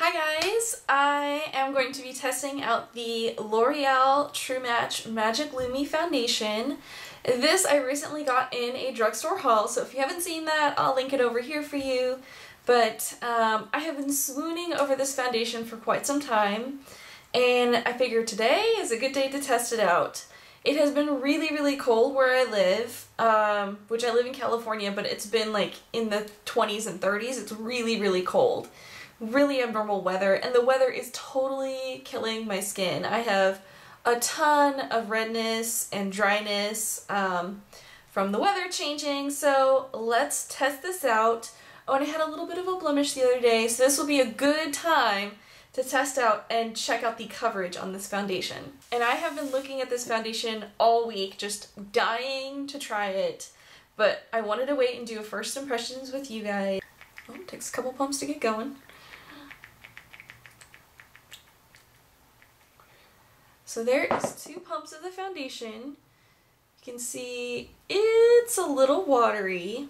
Hi guys, I am going to be testing out the L'Oreal True Match Magic Lumi Foundation. This I recently got in a drugstore haul, so if you haven't seen that, I'll link it over here for you. But I have been swooning over this foundation for quite some time, and I figured today is a good day to test it out. It has been really cold where I live, which I live in California, but it's been like in the 20s and 30s. It's really cold. Really abnormal weather, and the weather is totally killing my skin. I have a ton of redness and dryness from the weather changing, so let's test this out. Oh, and I had a little bit of a blemish the other day, so this will be a good time to test out and check out the coverage on this foundation. And I have been looking at this foundation all week, just dying to try it, but I wanted to wait and do a first impressions with you guys. Oh, it takes a couple pumps to get going. So there is 2 pumps of the foundation. You can see it's a little watery.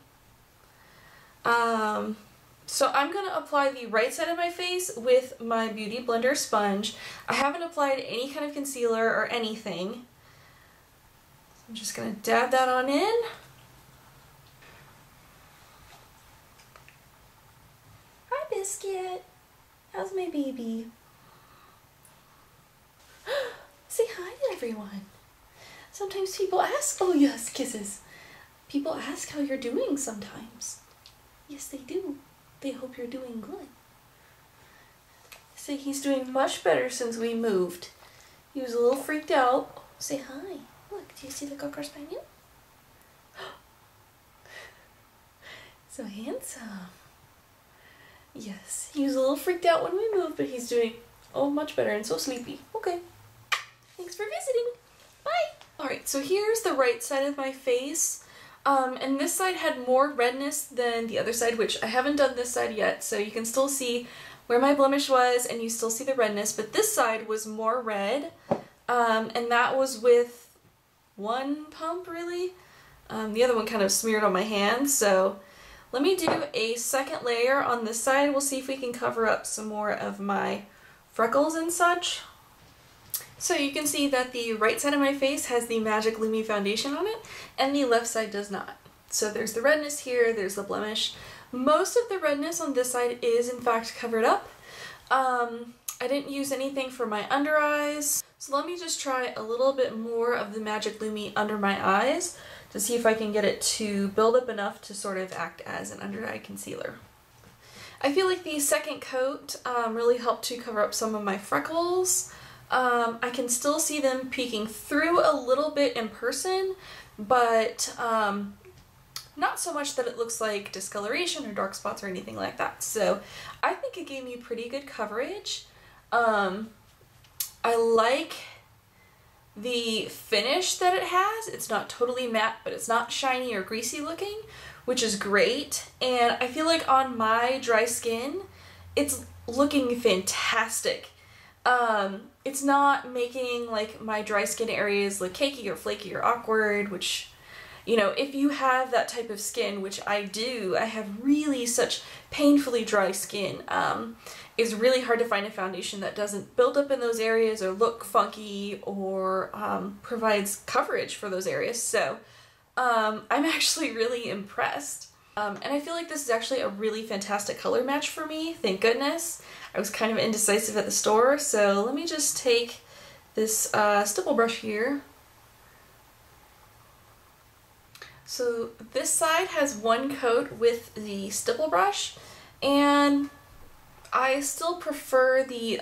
So I'm going to apply the right side of my face with my Beauty Blender sponge. I haven't applied any kind of concealer or anything. I'm just going to dab that on in. Hi, Biscuit. How's my baby? Say hi to everyone. Sometimes people ask, oh yes, kisses. People ask how you're doing sometimes. Yes, they do. They hope you're doing good. Say he's doing much better since we moved. He was a little freaked out. Say hi. Look, do you see the Cocker Spaniel? So handsome. Yes, he was a little freaked out when we moved, but he's doing, oh, much better and so sleepy. Okay. Thanks for visiting. Bye! Alright, so here's the right side of my face. And this side had more redness than the other side, which I haven't done this side yet, so you can still see where my blemish was and you still see the redness, but this side was more red, and that was with 1 pump, really. The other one kind of smeared on my hand, so let me do a second layer on this side. We'll see if we can cover up some more of my freckles and such. So you can see that the right side of my face has the Magic Lumi foundation on it, and the left side does not. So there's the redness here, there's the blemish. Most of the redness on this side is in fact covered up. I didn't use anything for my under eyes, so let me just try a little bit more of the Magic Lumi under my eyes to see if I can get it to build up enough to sort of act as an under eye concealer. I feel like the second coat really helped to cover up some of my freckles. I can still see them peeking through a little bit in person, but not so much that it looks like discoloration or dark spots or anything like that. So I think it gave me pretty good coverage. I like the finish that it has. It's not totally matte, but it's not shiny or greasy looking, which is great. And I feel like on my dry skin, it's looking fantastic. It's not making like my dry skin areas look cakey or flaky or awkward, which, you know, if you have that type of skin, which I do, I have really such painfully dry skin, it's really hard to find a foundation that doesn't build up in those areas or look funky or provides coverage for those areas. So I'm actually really impressed. And I feel like this is actually a really fantastic color match for me, thank goodness. I was kind of indecisive at the store, so let me just take this stipple brush here. So this side has 1 coat with the stipple brush, and I still prefer the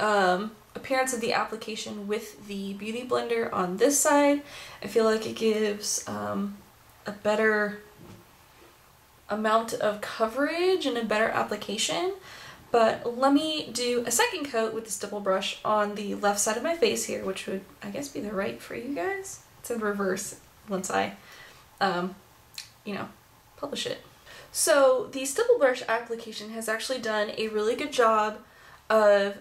appearance of the application with the Beauty Blender on this side. I feel like it gives a better amount of coverage and a better application. But let me do a second coat with the stipple brush on the left side of my face here, which would, I guess, be the right for you guys. It's in reverse once I, you know, publish it. So the stipple brush application has actually done a really good job of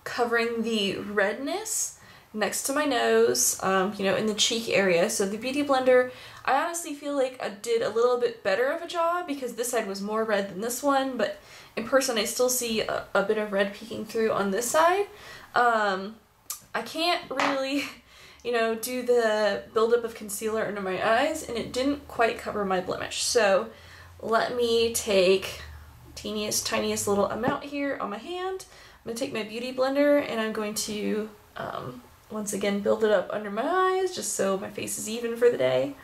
covering the redness next to my nose, you know, in the cheek area. So the Beauty Blender, I honestly feel like I did a little bit better of a job because this side was more red than this one, but in person I still see a bit of red peeking through on this side. I can't really, you know, do the buildup of concealer under my eyes, and it didn't quite cover my blemish. So let me take tiniest little amount here on my hand. I'm going to take my beauty blender and I'm going to once again build it up under my eyes just so my face is even for the day.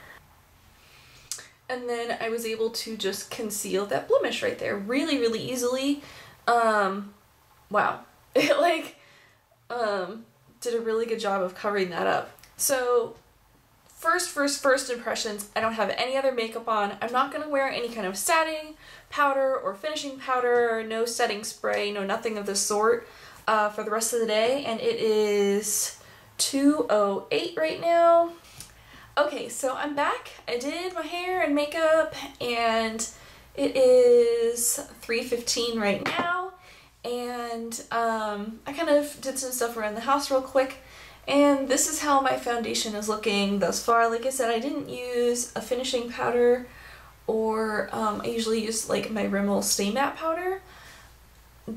And then I was able to just conceal that blemish right there really, really easily. Wow. It like did a really good job of covering that up. So first impressions, I don't have any other makeup on. I'm not going to wear any kind of setting powder or finishing powder, no setting spray, no nothing of the sort for the rest of the day. And it is 2:08 right now. Okay, so I'm back. I did my hair and makeup and it is 3:15 right now. And I kind of did some stuff around the house real quick. And this is how my foundation is looking thus far. Like I said, I didn't use a finishing powder, or I usually use like my Rimmel Stay Matte powder,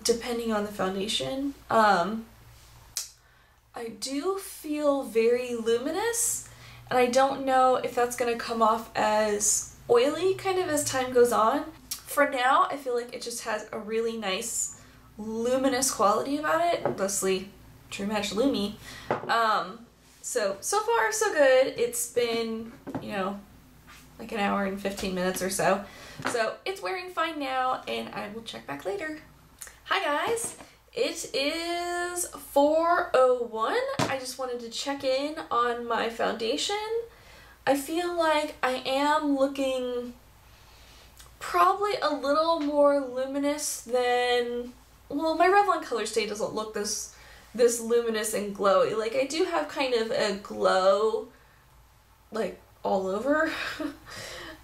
depending on the foundation. I do feel very luminous, and I don't know if that's going to come off as oily kind of as time goes on. For now, I feel like it just has a really nice luminous quality about it, thusly True Match Lumi. So far so good. It's been, you know, like an hour and 15 minutes or so. So it's wearing fine now, and I will check back later. Hi guys, it is 4:01. I just wanted to check in on my foundation. I feel like I am looking probably a little more luminous than, well, my Revlon Colorstay doesn't look this luminous and glowy. Like, I do have kind of a glow, like, all over.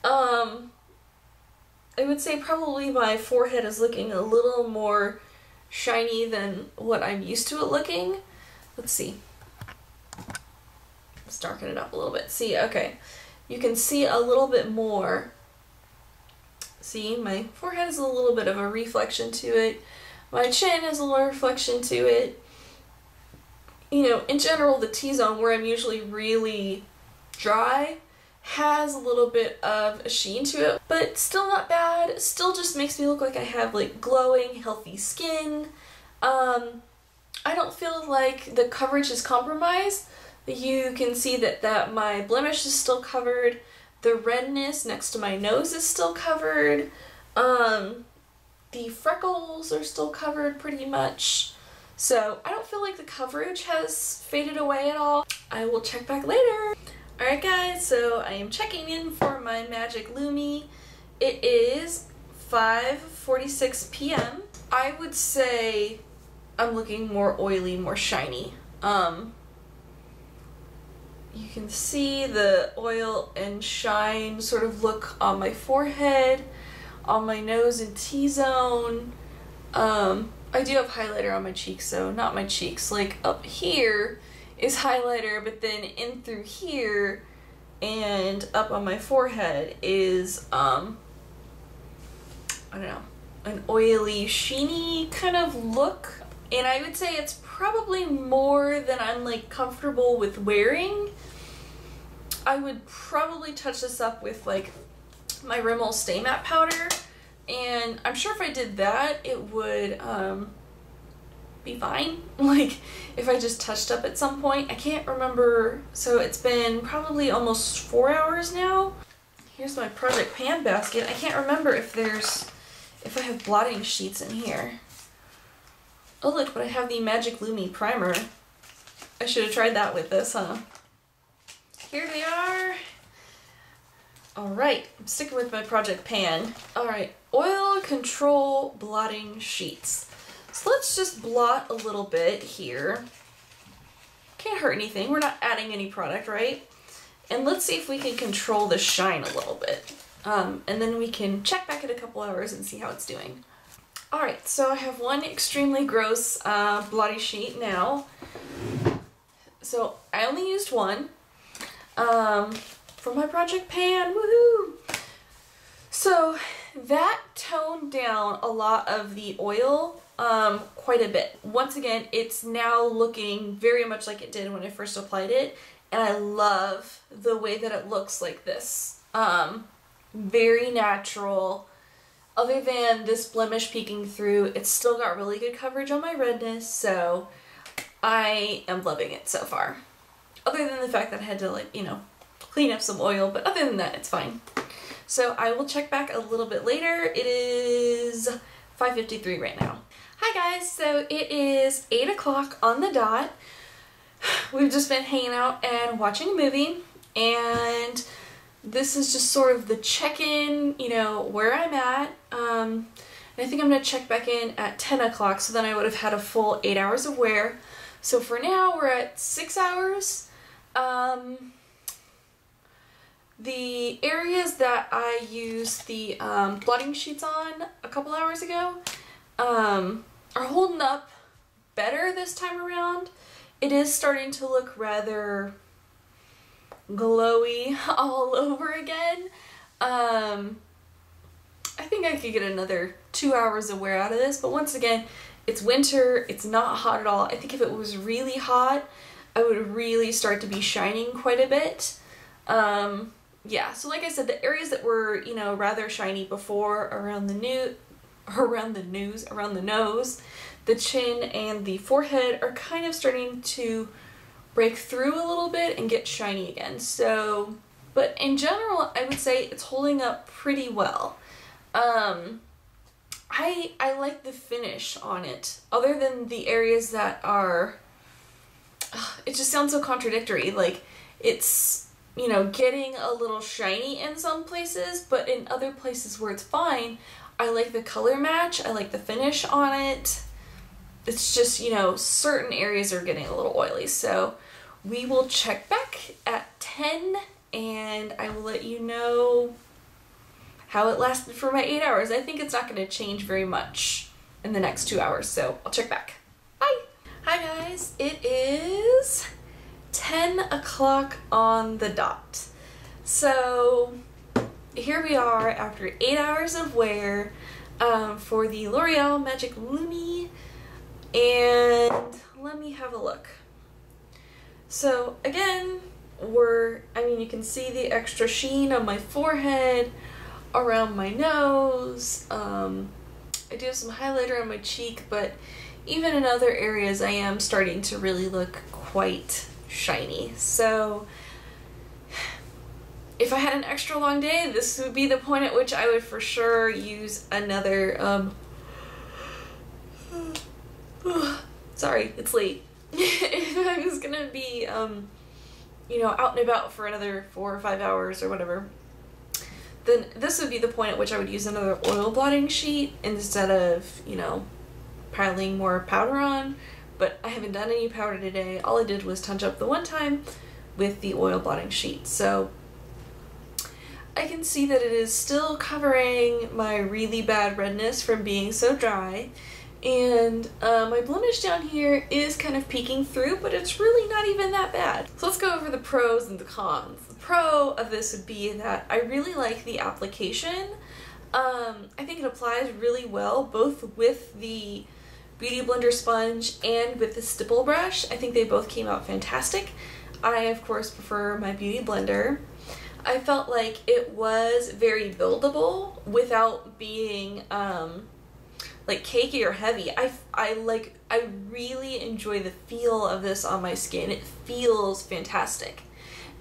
I would say probably my forehead is looking a little more shiny than what I'm used to it looking. Let's see. Let's darken it up a little bit. See, okay. You can see a little bit more. See, my forehead has a little bit of a reflection to it. My chin has a little reflection to it. You know, in general, the T-zone, where I'm usually really dry, has a little bit of a sheen to it, but still not bad. Still just makes me look like I have like glowing, healthy skin. I don't feel like the coverage is compromised. You can see that my blemish is still covered. The redness next to my nose is still covered. The freckles are still covered pretty much. So I don't feel like the coverage has faded away at all. I will check back later. Alright guys, so I am checking in for my Magic Lumi. It is 5:46 p.m. I would say I'm looking more oily, more shiny. You can see the oil and shine sort of look on my forehead, on my nose and T-zone. I do have highlighter on my cheeks, so not my cheeks. Like up here is highlighter, but then in through here and up on my forehead is, I don't know, an oily, sheeny kind of look. And I would say it's probably more than I'm like comfortable with wearing. I would probably touch this up with like my Rimmel Stay Matte powder, and I'm sure if I did that it would be fine. Like if I just touched up at some point. I can't remember, so it's been probably almost 4 hours now. Here's my Project Pan basket. I can't remember if I have blotting sheets in here. Oh look, but I have the Magic Lumi primer. I should have tried that with this, huh? Here they are. Alright, I'm sticking with my Project Pan. Alright, Oil Control Blotting Sheets. So let's just blot a little bit here. Can't hurt anything, we're not adding any product, right? And let's see if we can control the shine a little bit. And then we can check back in a couple hours and see how it's doing. Alright, so I have one extremely gross blotty sheet now. So I only used one. For my Project Pan, woohoo! So that toned down a lot of the oil quite a bit. Once again, it's now looking very much like it did when I first applied it, and I love the way that it looks like this. Very natural. Other than this blemish peeking through, it's still got really good coverage on my redness, so I am loving it so far. Other than the fact that I had to, like, you know, clean up some oil, but other than that, it's fine. So I will check back a little bit later. It is 5:53 right now. Hi guys, so it is 8 o'clock on the dot. We've just been hanging out and watching a movie, and this is just sort of the check-in, you know, where I'm at. And I think I'm going to check back in at 10 o'clock, so then I would have had a full 8 hours of wear. So for now, we're at 6 hours. The areas that I used the blotting sheets on a couple hours ago are holding up better this time around. It is starting to look rather glowy all over again. I think I could get another 2 hours of wear out of this, but once again, it's winter, it's not hot at all. I think if it was really hot, I would really start to be shining quite a bit. Yeah, so like I said, the areas that were, you know, rather shiny before, around the nose, the chin, and the forehead are kind of starting to break through a little bit and get shiny again. So, but in general, I would say it's holding up pretty well. I like the finish on it, other than the areas that are, it just sounds so contradictory, like it's, you know, getting a little shiny in some places, but in other places where it's fine, I like the color match, I like the finish on it. It's just, you know, certain areas are getting a little oily. So we will check back at 10 and I will let you know how it lasted for my 8 hours. I think it's not going to change very much in the next 2 hours, so I'll check back. Bye! Hi guys, it is 10 o'clock on the dot. So here we are after 8 hours of wear for the L'Oreal Magic Lumi, and let me have a look. So again, you can see the extra sheen on my forehead, around my nose. I do have some highlighter on my cheek, but even in other areas I am starting to really look quite shiny. So if I had an extra long day, this would be the point at which I would for sure use another, sorry, it's late. If I was gonna be, you know, out and about for another 4 or 5 hours or whatever, then this would be the point at which I would use another oil blotting sheet instead of, you know, piling more powder on. But I haven't done any powder today. All I did was touch up the one time with the oil blotting sheet. So I can see that it is still covering my really bad redness from being so dry. And my blemish down here is kind of peeking through, but it's really not even that bad. So let's go over the pros and the cons. The pro of this would be that I really like the application. I think it applies really well, both with the Beauty Blender sponge and with the Stipple brush. I think they both came out fantastic. I, of course, prefer my Beauty Blender. I felt like it was very buildable without being like cakey or heavy. I really enjoy the feel of this on my skin. It feels fantastic.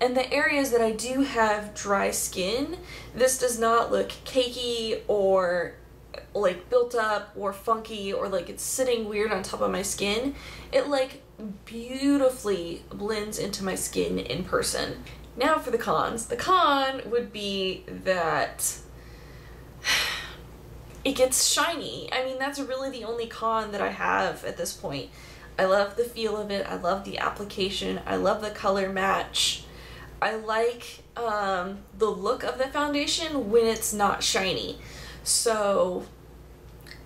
And the areas that I do have dry skin, this does not look cakey or like built up or funky or like it's sitting weird on top of my skin. It like beautifully blends into my skin in person. Now for the cons. The con would be that it gets shiny. I mean, that's really the only con that I have at this point. I love the feel of it. I love the application. I love the color match. I like the look of the foundation when it's not shiny. So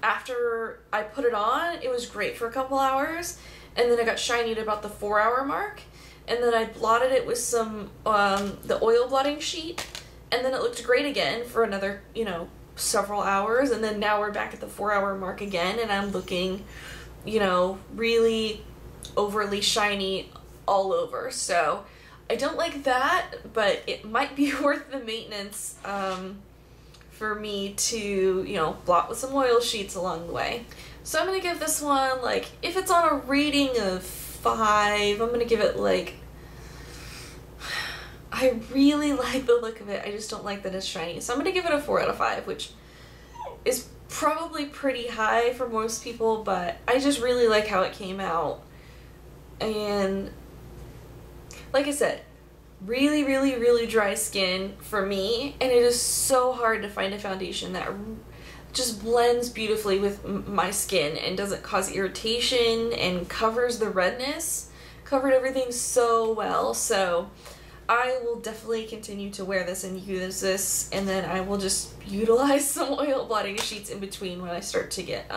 after I put it on, it was great for a couple hours, and then it got shiny at about the 4-hour mark, and then I blotted it with some the oil blotting sheet, and then it looked great again for another, you know, several hours, and then now we're back at the 4-hour mark again, and I'm looking, you know, really overly shiny all over. So I don't like that, but it might be worth the maintenance for me to, you know, blot with some oil sheets along the way. So I'm gonna give this one, like, if it's on a rating of 5, I'm gonna give it like, I really like the look of it, I just don't like that it's shiny. So I'm gonna give it a 4 out of 5, which is probably pretty high for most people, but I just really like how it came out. And like I said, really, really, really dry skin for me, and it is so hard to find a foundation that just blends beautifully with my skin and doesn't cause irritation and covers the redness. Covered everything so well, so I will definitely continue to wear this and use this, and then I will just utilize some oil blotting sheets in between when I start to get,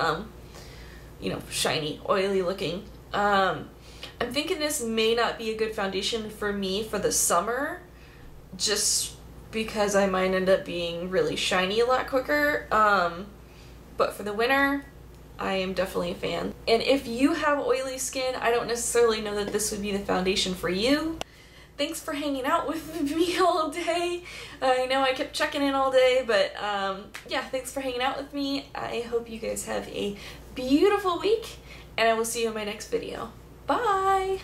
you know, shiny, oily looking. I'm thinking this may not be a good foundation for me for the summer, just because I might end up being really shiny a lot quicker. But for the winter, I am definitely a fan. And if you have oily skin, I don't necessarily know that this would be the foundation for you. Thanks for hanging out with me all day. I know I kept checking in all day, but yeah, thanks for hanging out with me. I hope you guys have a beautiful week, and I will see you in my next video. Bye!